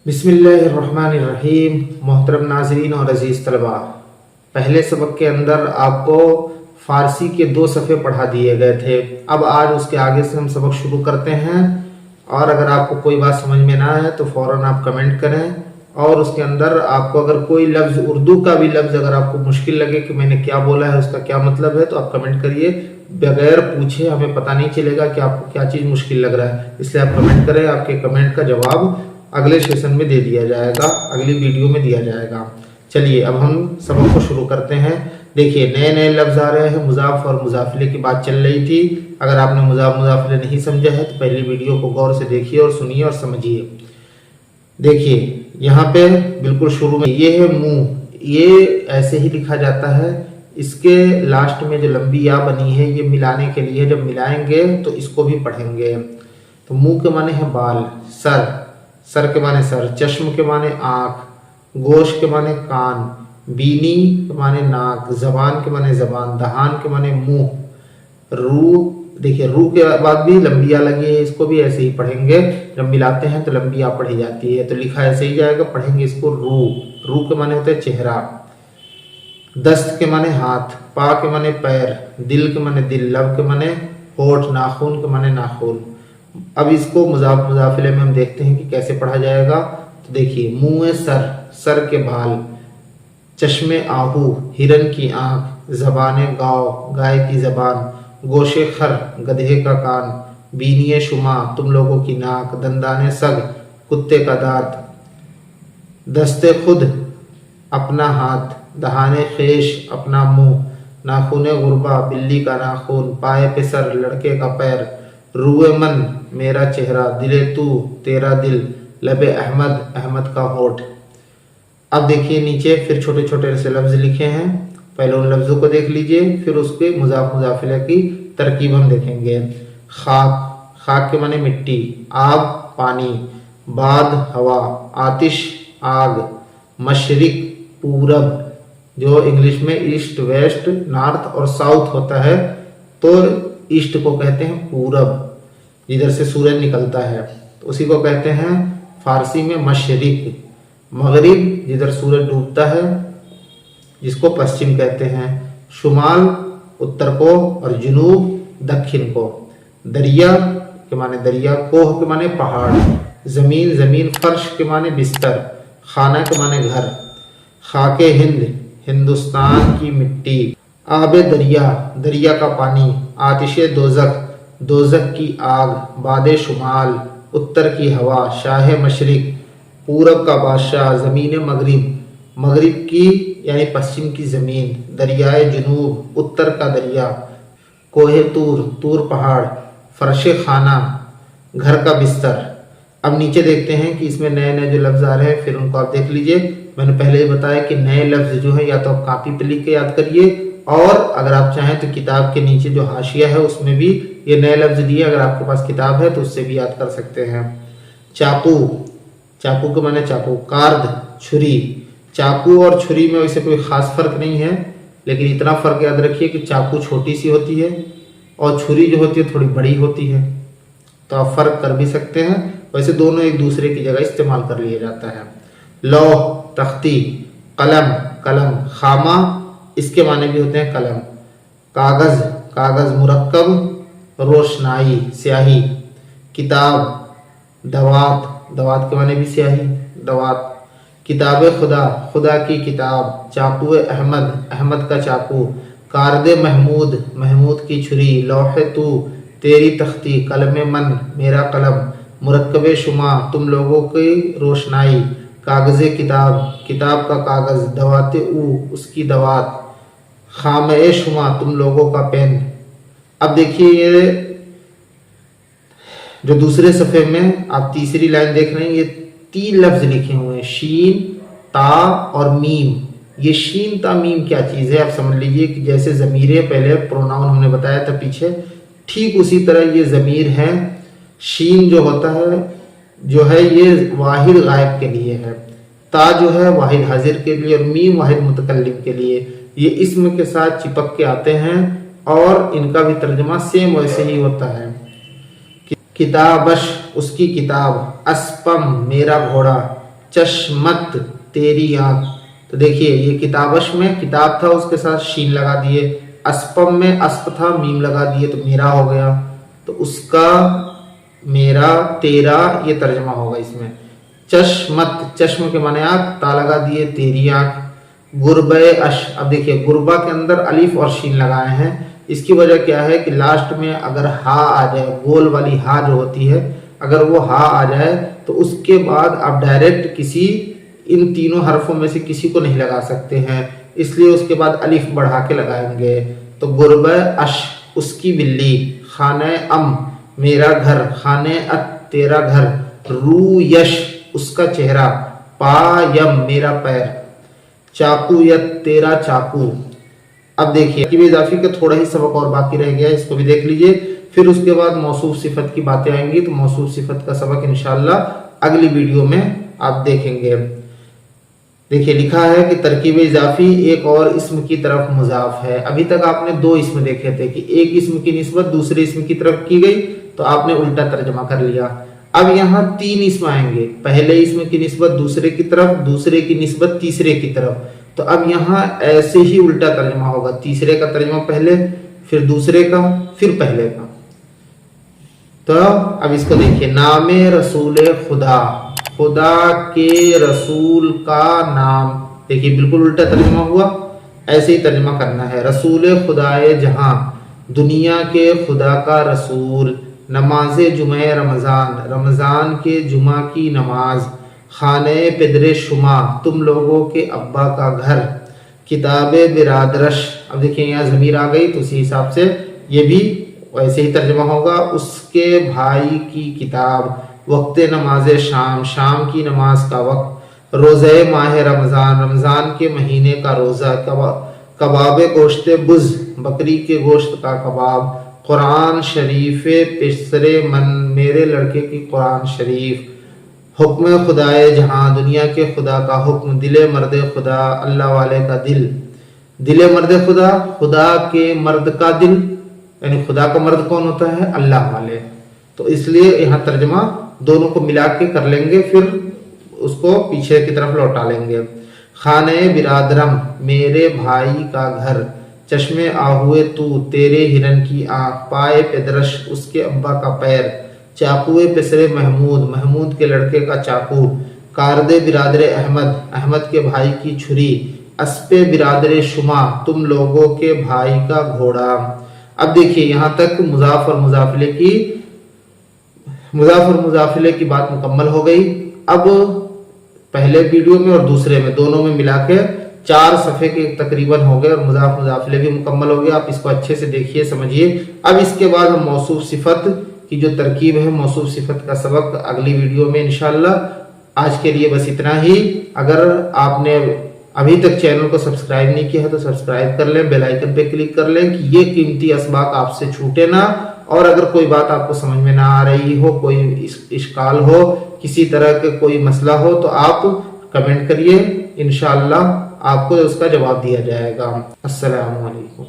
बिस्मिल्लाहिर्रहमानिर्रहीम। मोहतरम नाज़रीन और अज़ीज़ तलबा, पहले सबक के अंदर आपको फ़ारसी के 2 सफ़े पढ़ा दिए गए थे। अब आज उसके आगे से हम सबक शुरू करते हैं, और अगर आपको कोई बात समझ में ना आए तो फ़ौरन आप कमेंट करें। और उसके अंदर आपको अगर कोई लफ्ज़, उर्दू का भी लफ्ज़ अगर आपको मुश्किल लगे कि मैंने क्या बोला है, उसका क्या मतलब है, तो आप कमेंट करिए। बगैर पूछे हमें पता नहीं चलेगा कि आपको क्या चीज़ मुश्किल लग रहा है, इसलिए आप कमेंट करें। आपके कमेंट का जवाब अगले सेशन में दे दिया जाएगा, अगली वीडियो में दिया जाएगा। चलिए अब हम सबक को शुरू करते हैं। देखिए, नए नए लफ्ज़ आ रहे हैं। मुज़ाफ़ और मुज़ाफ़िले की बात चल रही थी। अगर आपने मुज़ाफ़ मुज़ाफ़िले नहीं समझा है तो पहली वीडियो को गौर से देखिए और सुनिए और समझिए। देखिए यहाँ पे बिल्कुल शुरू में ये है मुंह, ये ऐसे ही लिखा जाता है। इसके लास्ट में जो लंबी या बनी है ये मिलाने के लिए, जब मिलाएंगे तो इसको भी पढ़ेंगे। तो मुंह के माने है बाल, सर के माने सर, चश्म के माने आँख, गोश के माने कान, बीनी के माने नाक, जबान के माने जबान, दहान के माने मुंह, रू। देखिए रू के बाद भी लंबी आ लगी है, इसको भी ऐसे ही पढ़ेंगे। जब मिलाते हैं तो लंबी आ पढ़ी जाती है, तो लिखा ऐसे ही जाएगा, पढ़ेंगे इसको रू के माने होता है चेहरा, दस्त के माने हाथ, पा के माने पैर, दिल के माने दिल, लब के माने होठ, नाखून के माने नाखून। अब इसको मुज़ाफ़ मुज़ाफ़िले में हम देखते हैं कि कैसे पढ़ा जाएगा। तो देखिए, मुँह सर के बाल, चश्मे आहू, हिरन की आँख, ज़बान गाव, गाय की ज़बान, गोशे खर, गधे का कान, बीनिए शुमा, तुम लोगों की नाक, दंदाने सग, कुत्ते का दांत, दस्ते खुद, अपना हाथ, दहाने खेश, अपना मुंह, नाखूने गुरबा, बिल्ली का नाखून, पाए पे सर, लड़के का पैर, रूए मन, मेरा चेहरा, दिले तू, तेरा दिल, लबे अहमद, अहमद का होठ। अब देखिए नीचे फिर छोटे छोटे से लफ्ज़ लिखे हैं। पहले उन लफ्ज़ों को देख लीजिए, फिर उसके मुज़ाफ़ मुज़ाफ़िले की तरकीब हम देखेंगे। खाक के माने मिट्टी, आब पानी, बाद हवा, आतिश आग, मशरिक पूरब, जो इंग्लिश में ईस्ट, वेस्ट, नॉर्थ और साउथ होता है, तो ईस्ट को कहते हैं पूरब, जिधर से सूरज निकलता है, तो उसी को कहते हैं फारसी में मशरिक। मगरिब, जिधर सूरज डूबता है, जिसको पश्चिम कहते हैं। शुमाल, उत्तर को, और जुनूब, दक्षिण को। दरिया के माने दरिया, कोह के माने पहाड़, जमीन, जमीन, फर्श के माने बिस्तर, खाना के माने घर, खाके हिंद, हिंदुस्तान की मिट्टी, आबे दरिया, दरिया का पानी, आतिशे दोजख, दोजख की आग, बादे शुमाल, उत्तर की हवा, शाह मशरिक, पूरब का बादशाह, ज़मीन मगरिब, मगरिब की यानी पश्चिम की ज़मीन, दरियाए जुनूब, उत्तर का दरिया, कोहे तूर, तूर पहाड़, फर्श खाना, घर का बिस्तर। अब नीचे देखते हैं कि इसमें नए नए जो लफ्ज़ आ रहे हैं, फिर उनको आप देख लीजिए। मैंने पहले ही बताया कि नए लफ्ज़ जो है या तो आप कापी पे लिख के याद करिए, और अगर आप चाहें तो किताब के नीचे जो हाशिया है उसमें भी ये नए लफ्ज़ दिए, अगर आपके पास किताब है तो उससे भी याद कर सकते हैं। चाकू, चाकू के माने चाकू, कार्द, छुरी। चाकू और छुरी में वैसे कोई ख़ास फ़र्क नहीं है, लेकिन इतना फ़र्क याद रखिए कि चाकू छोटी सी होती है और छुरी जो होती है थोड़ी बड़ी होती है, तो आप फ़र्क कर भी सकते हैं। वैसे दोनों एक दूसरे की जगह इस्तेमाल कर लिया जाता है। लौह, तख्ती, कलम, कलम, खामा, इसके माने भी होते हैं कलम। कागज़, कागज़, मुरक्कब, रोशनाई, स्याही। किताब, दवात, दवात के माने भी स्याही, दवात। किताब खुदा, खुदा की किताब। चाकू अहमद, अहमद का चाकू। कारद महमूद, महमूद की छुरी। लौह तू, तेरी तख्ती। कलम मन, मेरा कलम। मुरक्कब शुमा, तुम लोगों की रोशनाई। कागज़ किताब, किताब का कागज़। दवात ऊ, उसकी दवात। खाम शुमा, तुम लोगों का पेन। अब देखिए ये जो दूसरे सफ़े में आप तीसरी लाइन देख रहे हैं, ये 3 लफ्ज़ लिखे हुए हैं, शीन, ता और मीम। ये शीन, ता, मीम क्या चीज़ है आप समझ लीजिए कि जैसे ज़मीरें पहले प्रोनाउन हमने बताया था पीछे, ठीक उसी तरह ये ज़मीर हैं। शीन जो होता है जो है ये वाहिद गायब के लिए है, ता जो है वाहिद हाजिर के लिए, और मीम वाहिद मुतकल्लिम के लिए। ये इस्म के साथ चिपक के आते हैं और इनका भी तर्जुमा सेम वैसे ही होता है। किताबश, उसकी किताब। अस्पम, मेरा घोड़ा। चश्मत तेरी आंख। तो देखिए ये किताबश में किताब था उसके साथ शीन लगा दिए, अस्पम में अस्प था मीम लगा दिए तो मेरा हो गया। तो उसका मेरा तेरा ये तर्जमा होगा इसमें। चश्मत चश्म के माने आंख, ता लगा दिए तेरी आंख। गुरबे अश, अब देखिए गुरबा के अंदर अलिफ और शीन लगाए हैं। इसकी वजह क्या है कि लास्ट में अगर हा आ जाए, गोल वाली हा जो होती है, अगर वो हा आ जाए तो उसके बाद आप डायरेक्ट किसी इन तीनों हरफों में से किसी को नहीं लगा सकते हैं, इसलिए उसके बाद अलिफ बढ़ा के लगाएंगे। तो गुरबे अश उसकी बिल्ली, खाने अम मेरा घर, खाने अत तेरा घर, रू यश उसका चेहरा, पायम मेरा पैर, चाकू यत तेरा चाकू। अब देखिए तरकीब इजाफी का थोड़ा ही सबक और बाकी रह गया है, इसको भी देख लीजिए। फिर उसके बाद मौसूफ सिफत की बातें आएंगी, तो मौसूफ सिफत का सबक इंशाअल्लाह अगली वीडियो में आप देखेंगे। देखिए लिखा है कि तरकीब इजाफी एक और इस्म की तरफ मुजाफ है। अभी तक आपने दो इस्म देखे थे कि एक इस्म की निस्बत दूसरे इस्म की तरफ की गई तो आपने उल्टा तर्जमा कर लिया। अब यहाँ तीन इस्म आएंगे, पहले इस्म की निस्बत दूसरे की तरफ, दूसरे की निस्बत तीसरे की तरफ। तो अब यहाँ ऐसे ही उल्टा तर्जमा होगा, तीसरे का तर्जमा पहले, फिर दूसरे का, फिर पहले का। तो अब इसको देखिए, नामे रसूल खुदा, खुदा के रसूल का नाम। देखिए बिल्कुल उल्टा तर्जमा हुआ, ऐसे ही तर्जमा करना है। रसूल खुदाए जहां, दुनिया के खुदा का रसूल। नमाज जुमे रमजान, रमजान के जुमा की नमाज। खाने पिदरे शुमा, तुम लोगों के अब्बा का घर। किताब बिरादरश, अब देखिए यहाँ ज़मीर आ गई तो उसी हिसाब से ये भी वैसे ही तर्जमा होगा, उसके भाई की किताब। वक्त नमाज शाम, शाम की नमाज का वक्त। रोज़े माह रमज़ान, रमज़ान के महीने का रोज़ा। कबाब गोश्त बुज़, बकरी के गोश्त का कबाब। कुरान शरीफ पिसरे मन, मेरे लड़के की कुरान शरीफ। हुक्म खुदाए जहां, दुनिया के खुदा का हुक्म। दिले मर्द खुदा, अल्लाह वाले का दिल। दिले मर्द खुदा, खुदा के मर्द का दिल, यानी खुदा का मर्द कौन होता है? अल्लाह वाले। तो इसलिए यहाँ तर्जमा दोनों को मिला के कर लेंगे, फिर उसको पीछे की तरफ लौटा लेंगे। खाने बिरादरम, मेरे भाई का घर। चश्मे आहुए तू, तेरे हिरन की आंख। पाए पेदरश, उसके अब्बा का पैर। चाकुए पिसरे महमूद, महमूद के लड़के का चाकू। कारदे बिरादर अहमद, अहमद के भाई की छुरी। अस्पे बिरादर शुमा, तुम लोगों के भाई का घोड़ा। अब देखिए यहाँ तक मुजाफ और मुजाफिले की बात मुकम्मल हो गई। अब पहले वीडियो में और दूसरे में, दोनों में मिला के 4 सफ़े के तकरीबन हो गए और मुजाफिले भी मुकम्मल हो गया। आप इसको अच्छे से देखिए, समझिए। अब इसके बाद हम मौसूफ सिफत की जो तरकीब है, मौसूफ सिफत का सबक अगली वीडियो में इंशाअल्लाह। आज के लिए बस इतना ही। अगर आपने अभी तक चैनल को सब्सक्राइब नहीं किया है तो सब्सक्राइब कर लें, बेल आइकन पे क्लिक कर लें कि ये कीमती असबाक आपसे छूटे ना। और अगर कोई बात आपको समझ में ना आ रही हो, कोई इश्काल हो, किसी तरह का कोई मसला हो, तो आप कमेंट करिए, इंशाअल्लाह आपको उसका जवाब दिया जाएगा। अस्सलामु अलैकुम।